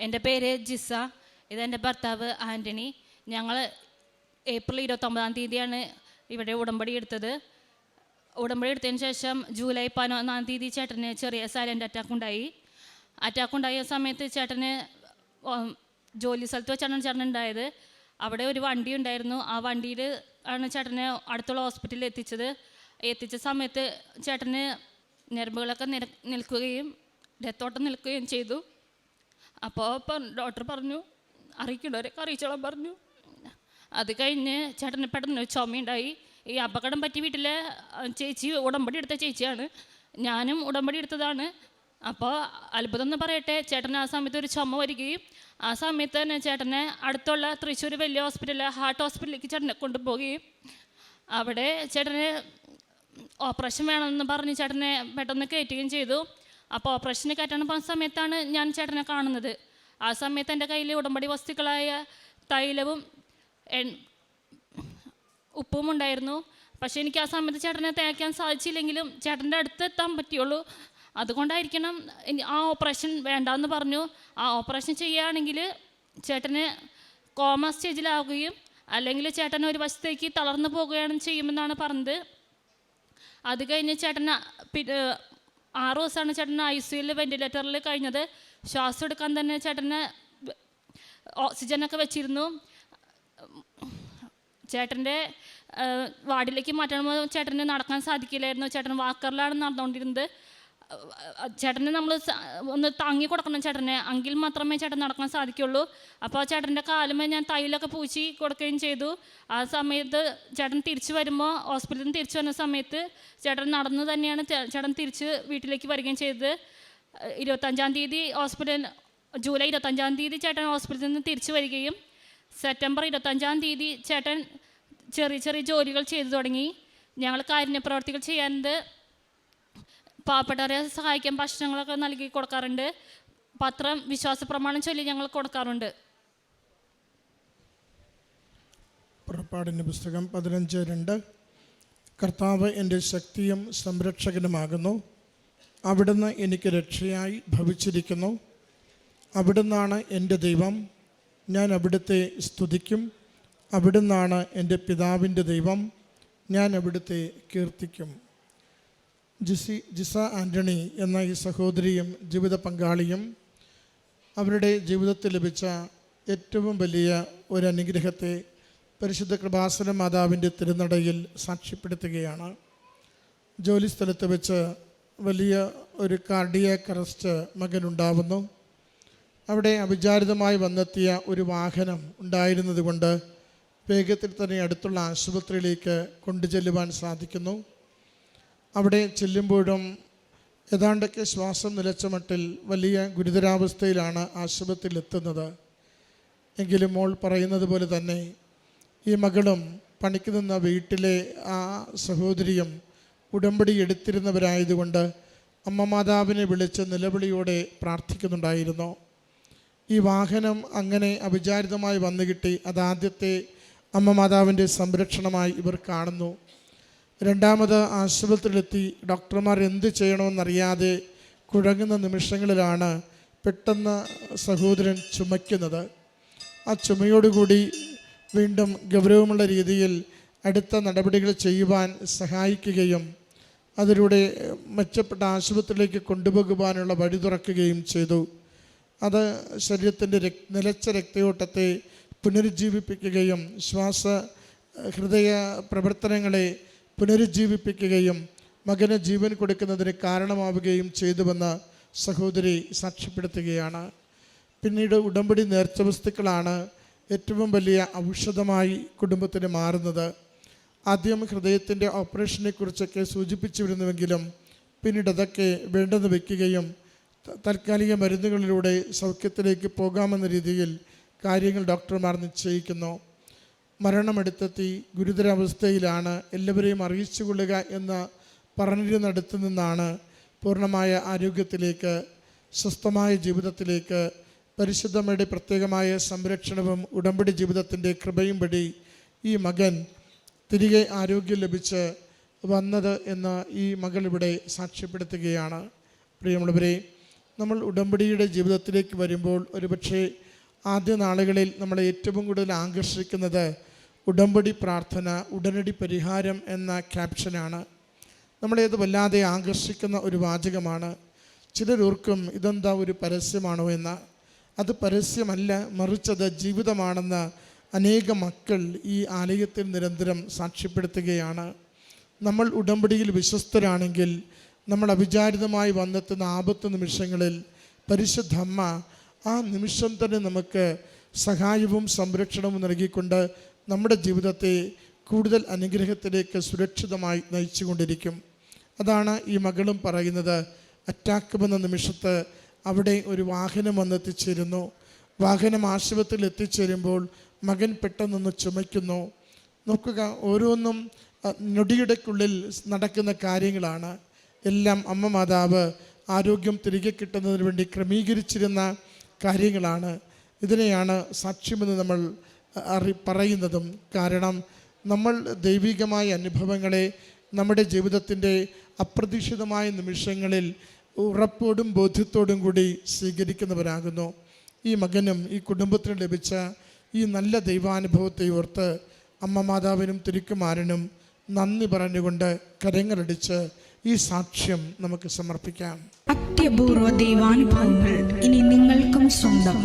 എൻ്റെ പേര് ജിസ, ഇതെൻ്റെ ഭർത്താവ് ആൻ്റണി. ഞങ്ങൾ ഏപ്രിൽ 29-ാം തീയതിയാണ് ഇവിടെ ഉടമ്പടി എടുത്തത്. ഉടമ്പടി എടുത്തതിന് ശേഷം ജൂലൈ 11-ാം തീയതി ചേട്ടന് ചെറിയ സൈലൻ്റ് അറ്റാക്ക് ഉണ്ടായ സമയത്ത് ചേട്ടന് ജോലി സ്ഥലത്ത് വെച്ചാണ് ചേട്ടൻ ഉണ്ടായത്. അവിടെ ഒരു വണ്ടി ഉണ്ടായിരുന്നു. ആ വണ്ടിയിൽ ആണ് ചേട്ടനെ അടുത്തുള്ള ഹോസ്പിറ്റലിൽ എത്തിച്ച സമയത്ത് ചേട്ടന് ഞരമ്പുകളൊക്കെ നിൽക്കുകയും രക്തോട്ടം നിൽക്കുകയും ചെയ്തു. അപ്പോൾ ഡോക്ടർ പറഞ്ഞു അറിയിക്കേണ്ടവരൊക്കെ അറിയിച്ചോളാൻ പറഞ്ഞു. അത് കഴിഞ്ഞ് ചേട്ടന് പെട്ടെന്ന് ചുമയുണ്ടായി. ഈ അപകടം പറ്റി വീട്ടിലെ ചേച്ചി ഉടമ്പടി എടുത്ത ചേച്ചിയാണ്, ഞാനും ഉടമ്പടി എടുത്തതാണ്. അപ്പോൾ അത്ഭുതം എന്ന് പറയട്ടെ, ചേട്ടന് ആ സമയത്ത് ഒരു ചുമ വരികയും ആ സമയത്ത് തന്നെ ചേട്ടനെ അടുത്തുള്ള തൃശ്ശൂർ വലിയ ഹോസ്പിറ്റലിൽ ഹാർട്ട് ഹോസ്പിറ്റലിലേക്ക് ചേട്ടനെ കൊണ്ടുപോവുകയും അവിടെ ചേട്ടന് ഓപ്പറേഷൻ വേണമെന്ന് പറഞ്ഞ് ചേട്ടനെ പെട്ടെന്ന് കയറ്റുകയും ചെയ്തു. അപ്പോൾ ഓപ്പറേഷന് കയറ്റാൻ പോകുന്ന സമയത്താണ് ഞാൻ ചേട്ടനെ കാണുന്നത്. ആ സമയത്ത് എൻ്റെ കയ്യിൽ ഉടമ്പടി വസ്തുക്കളായ തൈലവും ഉപ്പും ഉണ്ടായിരുന്നു. പക്ഷേ എനിക്ക് ആ സമയത്ത് ചേട്ടനെ തേക്കാൻ സാധിച്ചില്ലെങ്കിലും ചേട്ടൻ്റെ അടുത്ത് എത്താൻ പറ്റിയുള്ളൂ. അതുകൊണ്ടായിരിക്കണം ആ ഓപ്പറേഷൻ വേണ്ടാന്ന് പറഞ്ഞു. ആ ഓപ്പറേഷൻ ചെയ്യുകയാണെങ്കിൽ ചേട്ടന് കോമ സ്റ്റേജിലാവുകയും അല്ലെങ്കിൽ ചേട്ടൻ ഒരു വശത്തേക്ക് തളർന്നു പോകുകയാണ് ചെയ്യുമെന്നാണ് പറഞ്ഞത്. അത് കഴിഞ്ഞ് ചേട്ടന് 6 ദിവസമാണ് ചേട്ടന് ICUവിൽ വെൻറ്റിലേറ്ററിൽ കഴിഞ്ഞത്. ശ്വാസം എടുക്കാൻ തന്നെ ചേട്ടന് ഓക്സിജനൊക്കെ വെച്ചിരുന്നു. ചേട്ടൻ്റെ വാർഡിലേക്ക് മാറ്റുമ്പോൾ ചേട്ടന് നടക്കാൻ സാധിക്കില്ലായിരുന്നു. ചേട്ടൻ വാക്കറിലാണ് നടന്നുകൊണ്ടിരുന്നത്. ചേട്ടനെ നമ്മൾ ഒന്ന് താങ്ങി കൊടുക്കണം ചേട്ടനെ, എങ്കിൽ മാത്രമേ ചേട്ടൻ നടക്കാൻ സാധിക്കുള്ളൂ. അപ്പോൾ ചേട്ടൻ്റെ കാലുമേ ഞാൻ തൈലൊക്കെ പൂശി കൊടുക്കുകയും ചെയ്തു. ആ സമയത്ത് ചേട്ടൻ തിരിച്ചു വരുമ്പോൾ ഹോസ്പിറ്റലിൽ നിന്ന് തിരിച്ചു വരുന്ന സമയത്ത് ചേട്ടൻ നടന്നു തന്നെയാണ് ചേട്ടൻ തിരിച്ച് വീട്ടിലേക്ക് വരികയും ചെയ്തത്. 25-ാം തീയതി ജൂലൈ 25-ാം തീയതി ചേട്ടൻ ഹോസ്പിറ്റലിൽ നിന്ന് തിരിച്ചു വരികയും സെപ്റ്റംബർ 25-ാം തീയതി ചേട്ടൻ ചെറിയ ജോലികൾ ചെയ്തു തുടങ്ങി. ഞങ്ങൾ കാരുണ്യ പ്രവർത്തികൾ ചെയ്യാറുണ്ട്. പാവപ്പെട്ടവരെ സഹായിക്കാൻ ഭക്ഷണങ്ങളൊക്കെ നൽകി കൊടുക്കാറുണ്ട്. പത്രം വിശ്വാസ പ്രമാണം ചൊല്ലി ഞങ്ങൾ കൊടുക്കാറുണ്ട്. പുറപ്പാടിൻ്റെ പുസ്തകം 15:2. കർത്താവ് എൻ്റെ ശക്തിയും സംരക്ഷകനുമാകുന്നു, അവിടുന്ന് എനിക്ക് രക്ഷയായി ഭവിച്ചിരിക്കുന്നു. അവിടുന്നാണ് എൻ്റെ ദൈവം, ഞാൻ അവിടുത്തെ സ്തുതിക്കും. അവിടുന്നാണ് എൻ്റെ പിതാവിൻ്റെ ദൈവം, ഞാൻ അവിടുത്തെ കീർത്തിക്കും. ജിസ ആൻ്റണി എന്ന ഈ സഹോദരിയും ജീവിത പങ്കാളിയും അവരുടെ ജീവിതത്തിൽ ലഭിച്ച ഏറ്റവും വലിയ ഒരു അനുഗ്രഹത്തെ പരിശുദ്ധ കൃപാസന മാതാവിൻ്റെ തിരുനടയിൽ സാക്ഷ്യപ്പെടുത്തുകയാണ്. ജോലിസ്ഥലത്ത് വെച്ച് വലിയ ഒരു കാർഡിയാക് അറസ്റ്റ് മകനുണ്ടാവുന്നു. അവിടെ അവിചാരിതമായി വന്നെത്തിയ ഒരു വാഹനം ഉണ്ടായിരുന്നത് കൊണ്ട് വേഗത്തിൽ തന്നെ അടുത്തുള്ള ആശുപത്രിയിലേക്ക് കൊണ്ടുചെല്ലുവാൻ സാധിക്കുന്നു. അവിടെ ചെല്ലുമ്പോഴും ഏതാണ്ടൊക്കെ ശ്വാസം നിലച്ച മട്ടിൽ വലിയ ഗുരുതരാവസ്ഥയിലാണ് ആശുപത്രിയിൽ എത്തുന്നത്. എങ്കിലും മോൾ പറയുന്നത് പോലെ തന്നെ ഈ മകളും പണിക്ക് നിന്ന വീട്ടിലെ ആ സഹോദരിയും ഉടമ്പടി എടുത്തിരുന്നവരായതുകൊണ്ട് അമ്മ മാതാവിനെ വിളിച്ച് നിലവിളിയോടെ പ്രാർത്ഥിക്കുന്നുണ്ടായിരുന്നു. ഈ വാഹനം അങ്ങനെ അവിചാരിതമായി വന്നു കിട്ടി. അതാദ്യത്തെ അമ്മ മാതാവിൻ്റെ സംരക്ഷണമായി ഇവർ കാണുന്നു. രണ്ടാമത് ആശുപത്രിയിലെത്തി ഡോക്ടർമാർ എന്ത് ചെയ്യണമെന്നറിയാതെ കുഴങ്ങുന്ന നിമിഷങ്ങളിലാണ് പെട്ടെന്ന് സഹോദരൻ ചുമയ്ക്കുന്നത്. ആ ചുമയോടുകൂടി വീണ്ടും ഗൗരവമുള്ള രീതിയിൽ അടുത്ത നടപടികൾ ചെയ്യുവാൻ സഹായിക്കുകയും അതിലൂടെ മെച്ചപ്പെട്ട ആശുപത്രിയിലേക്ക് കൊണ്ടുപോകുവാനുള്ള വഴി തുറക്കുകയും ചെയ്തു. അത് ശരീരത്തിൻ്റെ നിലച്ച രക്തയോട്ടത്തെ പുനരുജ്ജീവിപ്പിക്കുകയും ഹൃദയ പ്രവർത്തനങ്ങളെ പുനരുജ്ജീവിപ്പിക്കുകയും മകന് ജീവൻ കൊടുക്കുന്നതിന് കാരണമാവുകയും ചെയ്തുവെന്ന് സഹോദരി സാക്ഷ്യപ്പെടുത്തുകയാണ്. പിന്നീട് ഉടമ്പടി നേർച്ച വസ്തുക്കളാണ് ഏറ്റവും വലിയ ഔഷധമായി കുടുംബത്തിന് മാറുന്നത്. ആദ്യം ഹൃദയത്തിൻ്റെ ഓപ്പറേഷനെക്കുറിച്ചൊക്കെ സൂചിപ്പിച്ചിരുന്നുവെങ്കിലും പിന്നീട് അതൊക്കെ വേണ്ടെന്ന് വയ്ക്കുകയും താൽക്കാലിക മരുന്നുകളിലൂടെ സൗഖ്യത്തിലേക്ക് പോകാമെന്ന രീതിയിൽ കാര്യങ്ങൾ ഡോക്ടർമാർ നിശ്ചയിക്കുന്നു. മരണമെടുത്തെത്തി ഗുരുതരാവസ്ഥയിലാണ്, എല്ലാവരെയും അറിയിച്ചുകൊള്ളുക എന്ന പറഞ്ഞിരുന്നിടത്തു നിന്നാണ് പൂർണ്ണമായ ആരോഗ്യത്തിലേക്ക്, സ്വസ്ഥമായ ജീവിതത്തിലേക്ക്, പരിശുദ്ധമ്മയുടെ പ്രത്യേകമായ സംരക്ഷണവും ഉടമ്പടി ജീവിതത്തിൻ്റെ കൃപയും വഴി ഈ മകൻ തിരികെ ആരോഗ്യം ലഭിച്ച് വന്നത് എന്ന് ഈ മകൾ ഇവിടെ സാക്ഷ്യപ്പെടുത്തുകയാണ്. പ്രിയമുള്ളവരെ, നമ്മൾ ഉടമ്പടിയുടെ ജീവിതത്തിലേക്ക് വരുമ്പോൾ ഒരുപക്ഷെ ആദ്യ നാളുകളിൽ നമ്മളെ ഏറ്റവും കൂടുതൽ ആകർഷിക്കുന്നത് ഉടമ്പടി പ്രാർത്ഥന ഉടനടി പരിഹാരം എന്ന ക്യാപ്ഷനാണ്. നമ്മളേത് വല്ലാതെ ആകർഷിക്കുന്ന ഒരു വാചകമാണ്. ചിലരോർക്കും ഇതെന്താ ഒരു പരസ്യമാണോ എന്ന്. അത് പരസ്യമല്ല, മറിച്ചത് ജീവിതമാണെന്ന് അനേക മക്കൾ ഈ ആലയത്തിൽ നിരന്തരം സാക്ഷ്യപ്പെടുത്തുകയാണ്. നമ്മൾ ഉടമ്പടിയിൽ വിശ്വസ്തരാണെങ്കിൽ നമ്മൾ അവിചാരിതമായി വന്നെത്തുന്ന ആപത്ത് നിമിഷങ്ങളിൽ പരിശുദ്ധ അമ്മ ആ നിമിഷം തന്നെ നമുക്ക് സഹായവും സംരക്ഷണവും നൽകിക്കൊണ്ട് നമ്മുടെ ജീവിതത്തെ കൂടുതൽ അനുഗ്രഹത്തിലേക്ക് സുരക്ഷിതമായി നയിച്ചുകൊണ്ടിരിക്കും. അതാണ് ഈ മകളും പറയുന്നത്. അറ്റാക്കുമെന്ന നിമിഷത്ത് അവിടെ ഒരു വാഹനം വന്നെത്തിച്ചേരുന്നു. വാഹനം ആശുപത്രിയിൽ എത്തിച്ചേരുമ്പോൾ മകൻ പെട്ടെന്നൊന്ന് ചുമയ്ക്കുന്നു. നോക്കുക, ഓരോന്നും ഞൊടിയിടയ്ക്കുള്ളിൽ നടക്കുന്ന കാര്യങ്ങളാണ്. എല്ലാം അമ്മ മാതാവ് ആരോഗ്യം തിരികെ കിട്ടുന്നതിന് വേണ്ടി ക്രമീകരിച്ചിരുന്ന കാര്യങ്ങളാണ്. ഇതിനെയാണ് സാക്ഷ്യമെന്ന് നമ്മൾ പറയുന്നതും. കാരണം നമ്മൾ ദൈവികമായ അനുഭവങ്ങളെ നമ്മുടെ ജീവിതത്തിൻ്റെ അപ്രതീക്ഷിതമായ നിമിഷങ്ങളിൽ ഉറപ്പോടും ബോധ്യത്തോടും കൂടി സ്വീകരിക്കുന്നവരാകുന്നു. ഈ മകനും ഈ കുടുംബത്തിനും ലഭിച്ച ഈ നല്ല ദൈവാനുഭവത്തെ ഓർത്ത് അമ്മ മാതാവിനും തിരുക്കുമാരനും നന്ദി പറഞ്ഞുകൊണ്ട് കരങ്ങളടിച്ച് ഈ സാക്ഷ്യം നമുക്ക് സമർപ്പിക്കാം. അത്യപൂർവ ദൈവാനുഭവങ്ങൾ ഇനി നിങ്ങൾക്കും സ്വന്തം.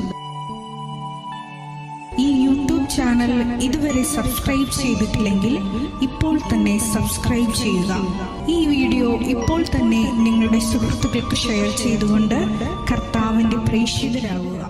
ഈ യൂട്യൂബ് ചാനൽ ഇതുവരെ സബ്സ്ക്രൈബ് ചെയ്തിട്ടില്ലെങ്കിൽ ഇപ്പോൾ തന്നെ സബ്സ്ക്രൈബ് ചെയ്യുക. ഈ വീഡിയോ ഇപ്പോൾ തന്നെ നിങ്ങളുടെ സുഹൃത്തുക്കൾക്ക് ഷെയർ ചെയ്തുകൊണ്ട് കർത്താവിൻ്റെ പ്രേക്ഷിതരാകുക.